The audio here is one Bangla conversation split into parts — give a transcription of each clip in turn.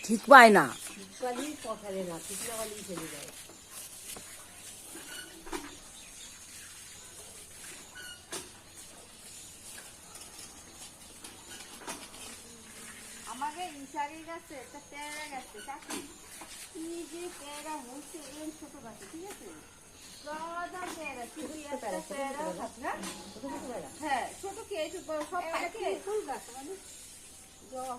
ঠিক পায় না। আমাকে ইশারি গাছে একটা পেয়ারা গাছে চাকরি কি যে পেয়ারা হচ্ছে এই ছোট গাছে, ঠিক আছে? হ্যাঁ ছোট কে সব ফুল গাছ মানে জবা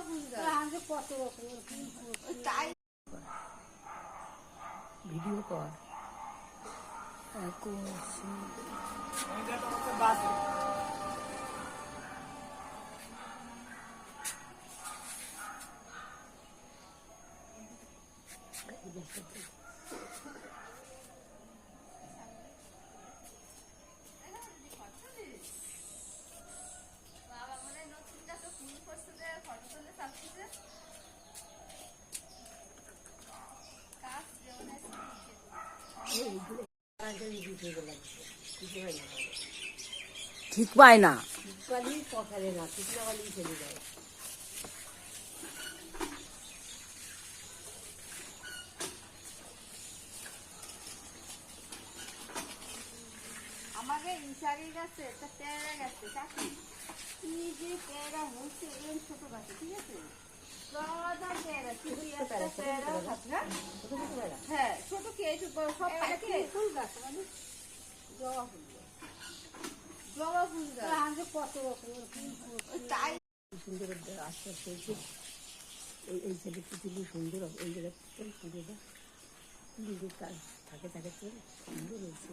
ফুল গাছ কত রকমের ফুল তাই ভিডিও কর। ঠিক পায় না। আমাকে ইশারি গাছে একটা পেয়ারা গাছে চাকরি কি যে পেয়ারা হচ্ছে এই ছোট গাছে, ঠিক আছে? হ্যাঁ ছোট কে সব ফুল গাছ মানে জবা ফুল গাছ কত রকমের ফুল তাই সুন্দর আস্তে আস্তে এই ছেলে পৃথিবী সুন্দর এই জায়গায় পুজোটা পুজোর কাজ থাকে থাকে তো সুন্দর হয়েছে।